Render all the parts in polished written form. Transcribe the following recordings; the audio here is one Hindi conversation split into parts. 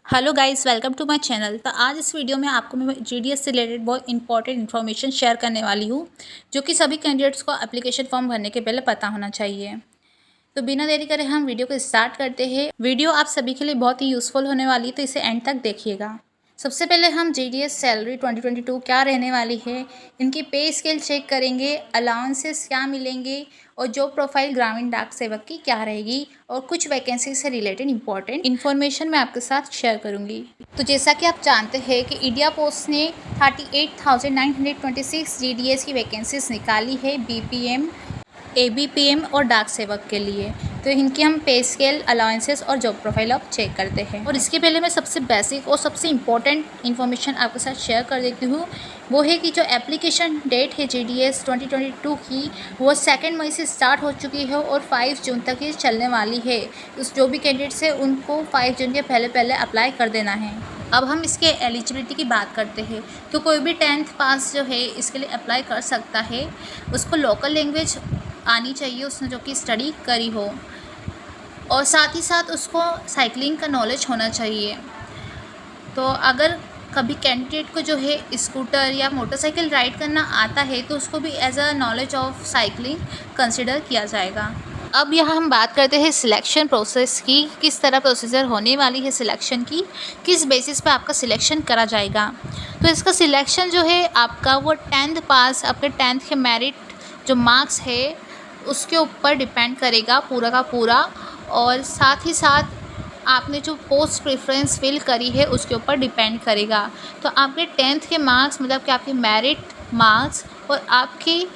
Hello guys, welcome to my channel. तो आज इस वीडियो में आपको मैं जीडीएस से रिलेटेड बहुत इंपॉर्टेंट इन्फॉर्मेशन शेयर करने वाली हूँ, जो कि सभी कैंडिडेट्स को एप्लीकेशन फॉर्म भरने के पहले पता होना चाहिए। तो बिना देरी करे हम वीडियो को स्टार्ट करते हैं। वीडियो आप सभी के लिए बहुत ही यूज़फुल होने वाली है, तो इसे एंड तक देखिएगा। सबसे पहले हम जीडीएस सैलरी 2022 क्या रहने वाली है, इनकी पे स्केल चेक करेंगे, अलाउंसेस क्या मिलेंगे और जॉब प्रोफाइल ग्रामीण डाक सेवक की क्या रहेगी और कुछ वैकेंसी से रिलेटेड इंपॉर्टेंट इन्फॉर्मेशन मैं आपके साथ शेयर करूंगी। तो जैसा कि आप जानते हैं कि इंडिया पोस्ट ने 38,926 जीडीएस की वैकेंसीज निकाली है बीपीएम, एबीपीएम और डाक सेवक के लिए। तो इनकी हम पे स्केल, अलाउंसेस और जॉब प्रोफाइल अब चेक करते हैं। और इसके पहले मैं सबसे बेसिक और सबसे इम्पॉर्टेंट इन्फॉर्मेशन आपके साथ शेयर कर देती हूँ। वो है कि जो एप्लीकेशन डेट है जीडीएस 2022 की, वो 2 मई से स्टार्ट हो चुकी है और 5 जून तक ये चलने वाली है। उस जो भी कैंडिडेट्स है उनको 5 जून के पहले पहले अप्लाई कर देना है। अब हम इसके एलिजिबिलिटी की बात करते हैं। तो कोई भी 10th पास जो है इसके लिए अप्लाई कर सकता है। उसको लोकल लैंग्वेज आनी चाहिए, उसने जो कि स्टडी करी हो, और साथ ही साथ उसको साइकिलिंग का नॉलेज होना चाहिए। तो अगर कभी कैंडिडेट को जो है स्कूटर या मोटरसाइकिल राइड करना आता है तो उसको भी as a knowledge of cycling consider किया जाएगा। अब यहाँ हम बात करते हैं सिलेक्शन प्रोसेस की, किस तरह प्रोसीजर होने वाली है सिलेक्शन की, किस बेसिस पे आपका सिलेक्शन करा जाएगा। तो इसका सिलेक्शन जो है आपका वो 10th पास, आपके 10th के मेरिट जो मार्क्स है उसके ऊपर डिपेंड करेगा पूरा का पूरा, और साथ ही साथ आपने जो पोस्ट प्रेफरेंस फिल करी है उसके ऊपर डिपेंड करेगा। तो आपके 10th के मार्क्स मतलब कि आपके मेरिट मार्क्स और आपकी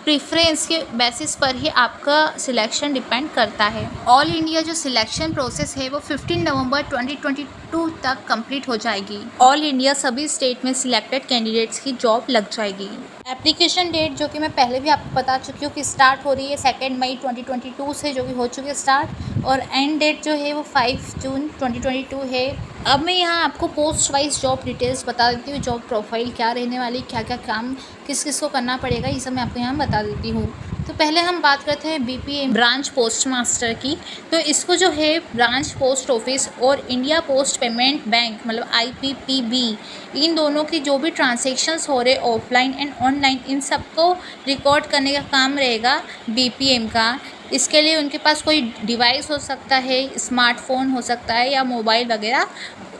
प्रेफरेंस के बेसिस पर ही आपका सिलेक्शन डिपेंड करता है। ऑल इंडिया जो सिलेक्शन प्रोसेस है वो 15 नवंबर 2022 तक कंप्लीट हो जाएगी। ऑल इंडिया सभी स्टेट में सिलेक्टेड कैंडिडेट्स की जॉब लग जाएगी। एप्लीकेशन डेट जो कि मैं पहले भी आपको बता चुकी हूँ कि स्टार्ट हो रही है 2 मई 2022 से, जो कि हो चुकी है स्टार्ट, और एंड डेट जो है वो 5 जून 2022 है। अब मैं यहाँ आपको पोस्ट वाइज जॉब डिटेल्स बता देती हूँ, जॉब प्रोफाइल क्या रहने वाली, क्या क्या काम किस किस को करना पड़ेगा, ये सब मैं आपको यहाँ बता देती हूँ। तो पहले हम बात करते हैं बीपीएम ब्रांच पोस्ट मास्टर की। तो इसको जो है ब्रांच पोस्ट ऑफिस और इंडिया पोस्ट पेमेंट बैंक मतलब आईपीपीबी, इन दोनों की जो भी ट्रांजैक्शंस हो रहे ऑफलाइन एंड ऑनलाइन, इन सबको रिकॉर्ड करने का काम रहेगा बीपीएम का। इसके लिए उनके पास कोई डिवाइस हो सकता है, स्मार्टफोन हो सकता है या मोबाइल वगैरह,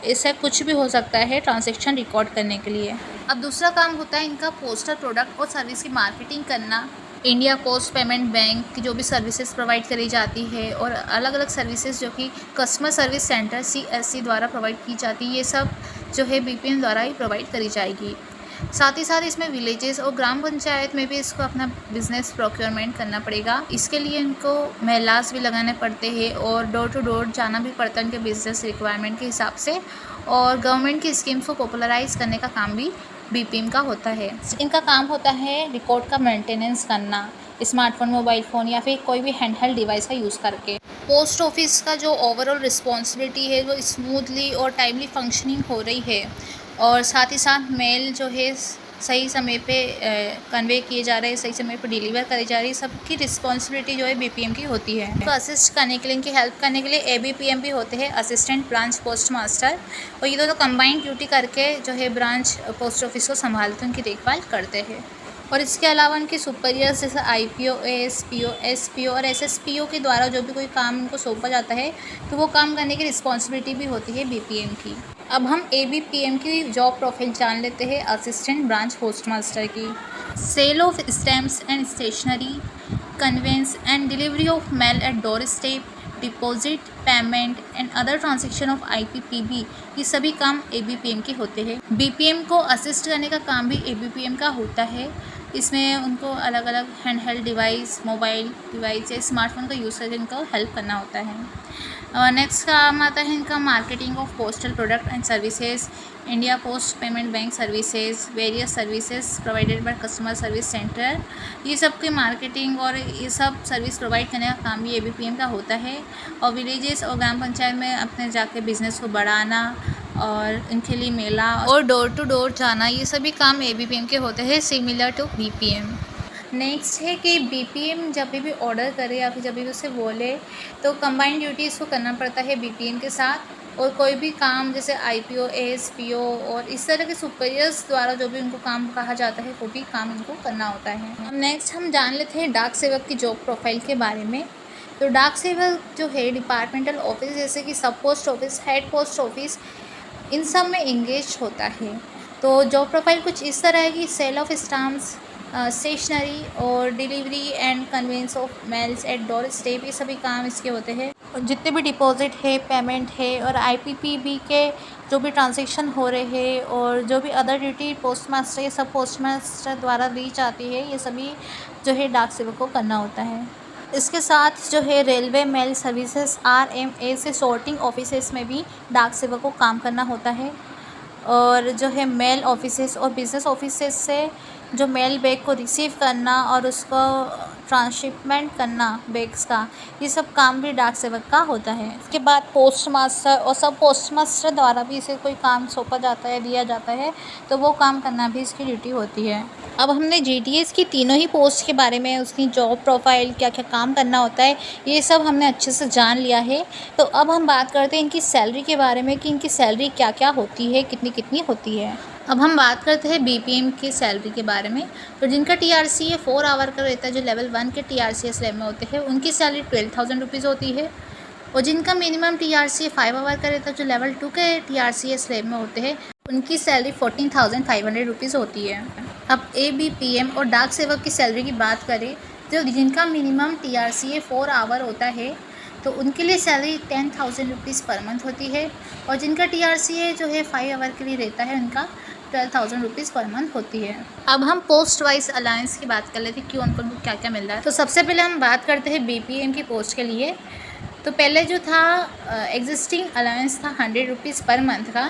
इससे कुछ भी हो सकता है ट्रांजैक्शन रिकॉर्ड करने के लिए। अब दूसरा काम होता है इनका पोस्टल प्रोडक्ट और सर्विस की मार्केटिंग करना। इंडिया पोस्ट पेमेंट बैंक की जो भी सर्विसेज प्रोवाइड करी जाती है और अलग अलग सर्विसेज जो कि कस्टमर सर्विस सेंटर CSC द्वारा प्रोवाइड की जाती है, ये सब जो है बीपीएम द्वारा ही प्रोवाइड करी जाएगी। साथ ही साथ इसमें विलेजेस और ग्राम पंचायत में भी इसको अपना बिजनेस प्रोक्योरमेंट करना पड़ेगा। इसके लिए इनको महिलास भी लगाने पड़ते हैं और डोर टू डोर जाना भी पड़ता है इनके बिजनेस रिक्वायरमेंट के हिसाब से, और गवर्नमेंट की स्कीम्स को पॉपुलराइज करने का काम भी बीपीएम का होता है। इनका काम होता है रिकॉर्ड का मेंटेनेंस करना, स्मार्टफोन, मोबाइल फ़ोन या फिर कोई भी हैंडहेल्ड डिवाइस का यूज़ करके। पोस्ट ऑफिस का जो ओवरऑल रिस्पॉन्सिबिलिटी है वो स्मूथली और टाइमली फंक्शनिंग हो रही है, और साथ ही साथ मेल जो है सही समय पे कन्वे किए जा रहे हैं, सही समय पे डिलीवर करी जा रही है, सबकी रिस्पॉन्सिबिलिटी जो है बीपीएम की होती है। तो असिस्ट करने के लिए, इनकी हेल्प करने के लिए एबीपीएम भी होते हैं, असिस्टेंट ब्रांच पोस्ट मास्टर, और ये दोनों कंबाइंड ड्यूटी करके जो है ब्रांच पोस्ट ऑफिस को संभालते हैं, उनकी देखभाल करते हैं। और इसके अलावा उनके सुपीरियर्स जैसे आईपीओ, एएसपीओ, एसपीओ और एसएसपीओ के द्वारा जो भी कोई काम उनको सौंपा जाता है तो वो काम करने की रिस्पॉन्सिबिलिटी भी होती है बीपीएम की। अब हम एबीपीएम की जॉब प्रोफाइल जान लेते हैं असिस्टेंट ब्रांच पोस्ट मास्टर की। Sale of stamps and stationery, conveyance and delivery of mail at doorstep, deposit, payment and other transaction of IPPB, ये सभी काम एबीपीएम के होते हैं। बीपीएम को असिस्ट करने का काम भी एबीपीएम का होता है। इसमें उनको अलग अलग हैंडहेल्ड डिवाइस, मोबाइल डिवाइस या स्मार्टफोन का यूज़ करके इनको हेल्प करना होता है। नेक्स्ट काम आता है इनका marketing of postal product and services, India post payment bank services, various services provided by customer service centre, ये सब की मार्केटिंग और ये सब सर्विस प्रोवाइड करने का काम भी एबीपीएम का होता है। और विलेजेस और ग्राम पंचायत में अपने जाके बिजनेस को बढ़ाना और इनके लिए मेला और डोर टू डोर जाना, ये सभी काम एबीपीएम के होते हैं, सिमिलर टू बीपीएम। नेक्स्ट है कि बीपीएम जब भी ऑर्डर करे या फिर जब भी उसे बोले तो कंबाइंड ड्यूटी इसको करना पड़ता है बीपीएम के साथ, और कोई भी काम जैसे आईपीओ, एएसपीओ और इस तरह के सुपीरियर्स द्वारा जो भी उनको काम कहा जाता है वो भी काम इनको करना होता है। नेक्स्ट हम जान लेते हैं डाक सेवक की जॉब प्रोफाइल के बारे में। तो डाक सेवक जो है डिपार्टमेंटल ऑफिस जैसे कि sub post office, head post office, इन सब में इंगेज होता है। तो जॉब प्रोफाइल कुछ इस तरह है कि सेल ऑफ स्टाम्प्स, स्टेशनरी और delivery and conveyance of mails at doorstep, ये सभी काम इसके होते हैं। और जितने भी डिपॉजिट है, पेमेंट है और आईपीपीबी के जो भी ट्रांजैक्शन हो रहे हैं और जो भी अदर ड्यूटी पोस्ट मास्टर, ये सब पोस्ट मास्टर द्वारा दी जाती है, ये सभी जो है डाक सेवक को करना होता है। इसके साथ जो है रेलवे मेल सर्विसेज RMA से सॉर्टिंग ऑफिसेस में भी डाक सेवक को काम करना होता है। और जो है मेल ऑफिसेस और बिज़नेस ऑफिसेस से जो मेल बैग को रिसीव करना और उसको ट्रांसशिपमेंट करना बैग्स का, ये सब काम भी डाक सेवक का होता है। इसके बाद पोस्ट मास्टर और सब पोस्ट मास्टर द्वारा भी इसे कोई काम सौंपा जाता है, दिया जाता है, तो वो काम करना भी इसकी ड्यूटी होती है। अब हमने GDS की तीनों ही पोस्ट के बारे में, उसकी जॉब प्रोफाइल, क्या क्या काम करना होता है, ये सब हमने अच्छे से जान लिया है। तो अब हम बात करते हैं इनकी सैलरी के बारे में कि इनकी सैलरी क्या क्या होती है, कितनी कितनी होती है। अब हम बात करते हैं BPM की सैलरी के बारे में। तो जिनका TRCA 4 आवर का रहता है, जो लेवल 1 के TRCA स्लैब में होते हैं, उनकी सैलरी 12,000 रुपीज़ होती है। और जिनका मिनिमम TRCA 5 आवर का रहता है, जो लेवल 2 के TRCA स्लैब में होते हैं, उनकी सैलरी 14,500 रुपीज़ होती है। अब ABPM और डाक सेवक की सैलरी की बात करें, तो जिनका मिनिमम TRCA 4 आवर होता है, तो उनके लिए सैलरी 10,000 रुपीज़ पर मंथ होती है। और जिनका TRCA जो है 5 आवर के लिए रहता है, उनका 12,000 रुपीज़ पर मंथ होती है। अब हम पोस्ट वाइज अलायंस की बात कर लेते हैं कि उनको क्या क्या मिल रहा है। तो सबसे पहले हम बात करते हैं BPM की पोस्ट के लिए। तो पहले जो था एग्जिस्टिंग अलायंस था 100 रुपीज़ पर मंथ का,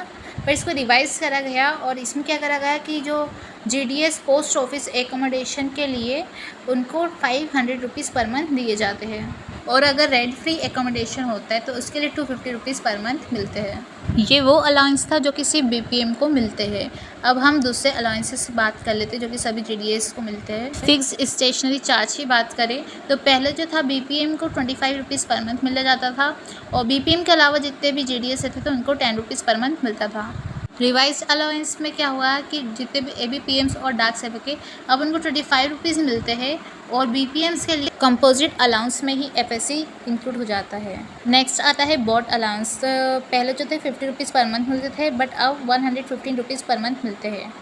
पर इसको रिवाइज करा गया और इसमें क्या करा गया कि जो GDS पोस्ट ऑफिस एकोमोडेशन के लिए उनको 500 रुपीज़ पर मंथ दिए जाते हैं। और अगर रेंट फ्री एकोमोडेशन होता है तो उसके लिए 250 रुपीज़ पर मंथ मिलते हैं। ये वो अलाउंस था जो कि सिर्फ BPM को मिलते हैं। अब हम दूसरे अलाउंसेस से बात कर लेते हैं जो कि सभी GDS को मिलते हैं। फिक्स स्टेशनरी चार्ज की बात करें तो पहले जो था BPM को 25 रुपीज़ पर मंथ मिला जाता था और BPM के अलावा जितने भी GDS थे तो उनको 10 रुपीज़ पर मंथ मिलता था। रिवाइज अलाउंस में क्या हुआ कि जितने भी ABPMs और डाक सेवक के अब उनको 25 रुपीज़ मिलते हैं और BPMs के लिए कंपोजिट अलाउंस में ही FSC इंक्लूड हो जाता है। नेक्स्ट आता है बोट अलाउंस। पहले जो थे 50 रुपीज़ पर मंथ मिलते थे, बट अब 115 रुपीज़ पर मंथ मिलते हैं।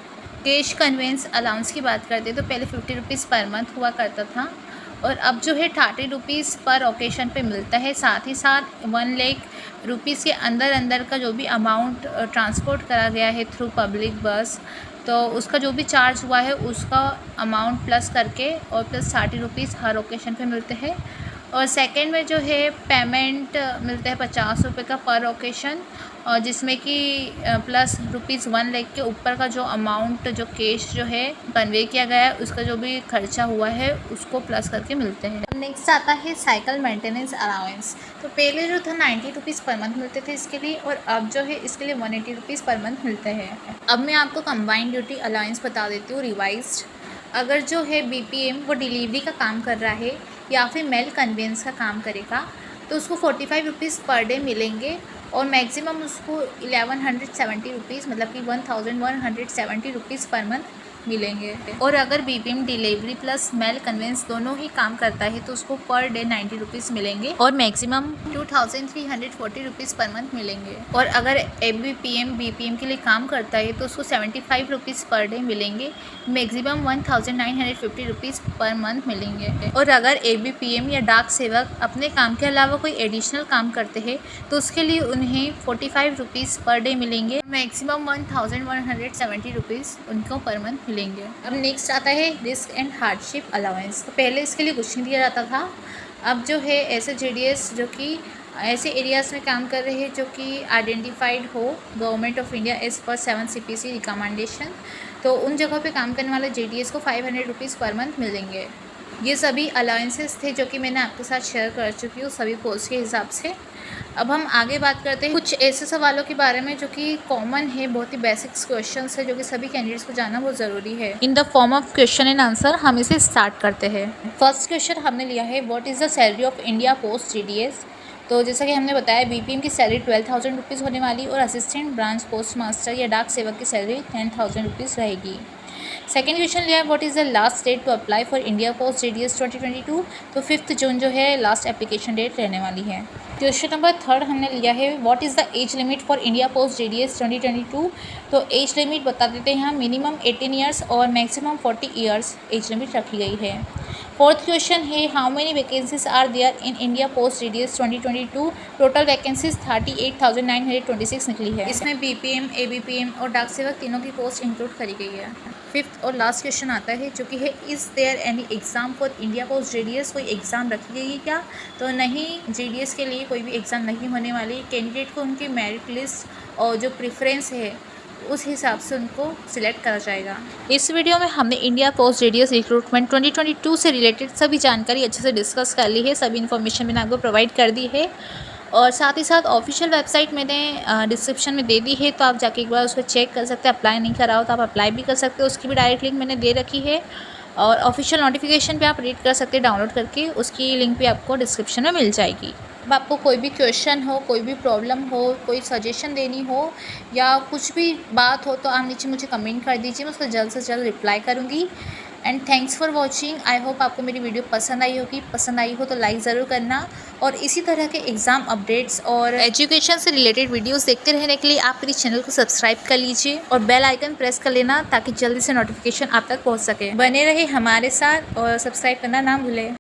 कैश कन्वेंस अलाउंस की बात करते तो पहले 50 रुपीज़ पर मंथ हुआ करता था और अब जो है 30 रुपीज़ पर ओकेशन पे मिलता है। साथ ही साथ 1 लाख रुपीज़ के अंदर का जो भी अमाउंट ट्रांसपोर्ट करा गया है थ्रू पब्लिक बस, तो उसका जो भी चार्ज हुआ है उसका अमाउंट प्लस करके और प्लस 30 रुपीज़ हर ओकेशन पे मिलते हैं। और सेकंड में जो है पेमेंट मिलता है 50 रुपये का पर ओकेशन, और जिसमें कि प्लस ₹1 लाख के ऊपर का जो अमाउंट जो कैश जो है कन्वे किया गया है उसका जो भी खर्चा हुआ है उसको प्लस करके मिलते हैं। नेक्स्ट आता है साइकिल मेंटेनेंस अलाउंस। तो पहले जो था 90 रुपीज़ पर मंथ मिलते थे इसके लिए, और अब जो है इसके लिए 180 रुपीज़ पर मंथ मिलते हैं। अब मैं आपको कंबाइंड ड्यूटी अलाउंस बता देती हूँ रिवाइज्ड। अगर जो है BPM वो डिलीवरी का काम कर रहा है या फिर मेल कन्वेंस का काम करेगा तो उसको 45 रुपीज़ पर डे मिलेंगे और मैक्सिमम उसको 1170 रुपीज़ मतलब कि 1170 रुपीज़ पर मंथ मिलेंगे। और अगर BPM delivery plus mail conveyance दोनों ही काम करता है तो उसको पर डे 90 रुपीज़ मिलेंगे और मैक्सिमम 2340 रुपीज़ पर मंथ मिलेंगे। और अगर ABPM BPM के लिए काम करता है तो उसको 75 रुपीज़ पर डे मिलेंगे, मैक्सिमम 1950 रुपीज़ पर मंथ मिलेंगे। और अगर ABPM या डाक सेवक अपने काम के अलावा कोई एडिशनल काम करते हैं तो उसके लिए उन्हें 45 रुपीज़ पर डे मिलेंगे, मैक्सिमम 1170 रुपीज़ उनको पर मंथ मिलेंगे। अब नेक्स्ट आता है रिस्क एंड हार्डशिप अलाउंस। तो पहले इसके लिए कुछ नहीं दिया जाता था, अब जो है ऐसे GDS जो कि ऐसे एरियाज़ में काम कर रहे हैं जो कि आइडेंटिफाइड हो government of India as per 7 CPC recommendation, तो उन जगहों पे काम करने वाले GDS को 500 रुपीज़ पर मंथ मिलेंगे। ये सभी अलाउंसेस थे जो कि मैंने आपके साथ शेयर कर चुकी हूँ सभी पोस्ट के हिसाब से। अब हम आगे बात करते हैं कुछ ऐसे सवालों के बारे में जो कि कॉमन है, बहुत ही बेसिक्स क्वेश्चंस है जो कि सभी कैंडिडेट्स को जानना बहुत ज़रूरी है। In the form of question and answer हम इसे स्टार्ट करते हैं। फर्स्ट क्वेश्चन हमने लिया है, what is the salary of India post GDS। तो जैसा कि हमने बताया बीपीएम की सैलरी 12,000 रुपीज़ होने वाली और असिस्टेंट ब्रांच पोस्ट मास्टर या डाक सेवक की सैलरी 10,000 रुपीज़ रहेगी। सेकेंड क्वेश्चन लिया है what is the last date to apply for India post JDS 2022। तो 5 जून जो है लास्ट एप्लीकेशन डेट रहने वाली है। क्वेश्चन नंबर थर्ड हमने लिया है what is the age limit for India post JDS 2022। तो एज लिमिट बता देते हैं हम, मिनिमम 18 ईयर्स और मैक्सिमम 40 ईयर्स एज लिमिट रखी गई है। फोर्थ क्वेश्चन है how many vacancies are there in India post JDS 2022। Total vacancies 38,926 निकली है। इसमें BPM, ABPM और डाक सेवक तीनों की पोस्ट इंक्लूड करी गई है। फिफ्थ और लास्ट क्वेश्चन आता है जो कि है is there any exam for India post JDS। कोई एग्ज़ाम रखी गई है क्या? तो नहीं, JDS के लिए कोई भी एग्ज़ाम नहीं होने वाली। कैंडिडेट को उनकी मेरिट लिस्ट और जो प्रेफरेंस है उस हिसाब से उनको सिलेक्ट करा जाएगा। इस वीडियो में हमने इंडिया पोस्ट JDS रिक्रूटमेंट 2022 से रिलेटेड सभी जानकारी अच्छे से डिस्कस कर ली है। सभी इन्फॉर्मेशन मैंने आपको प्रोवाइड कर दी है और साथ ही साथ ऑफिशियल वेबसाइट मैंने डिस्क्रिप्शन में दे दी है, तो आप जाके एक बार उसको चेक कर सकते हैं। अप्लाई नहीं करा हो तो आप अप्लाई भी कर सकते हो, उसकी भी डायरेक्ट लिंक मैंने दे रखी है। और ऑफिशियल नोटिफिकेशन पे आप रीड कर सकते हैं डाउनलोड करके, उसकी लिंक भी आपको डिस्क्रिप्शन में मिल जाएगी। अब आपको कोई भी क्वेश्चन हो, कोई भी प्रॉब्लम हो, कोई सजेशन देनी हो या कुछ भी बात हो तो आप नीचे मुझे कमेंट कर दीजिए, मैं उसको जल्द से जल्द रिप्लाई करूँगी। And thanks for watching. I hope आपको मेरी वीडियो पसंद आई होगी। पसंद आई हो तो लाइक ज़रूर करना और इसी तरह के एग्ज़ाम अपडेट्स और एजुकेशन से रिलेटेड वीडियोस देखते रहने के लिए आप मेरे चैनल को सब्सक्राइब कर लीजिए और बेल आइकन प्रेस कर लेना ताकि जल्दी से नोटिफिकेशन आप तक पहुंच सके। बने रहे हमारे साथ और सब्सक्राइब करना ना भूलें।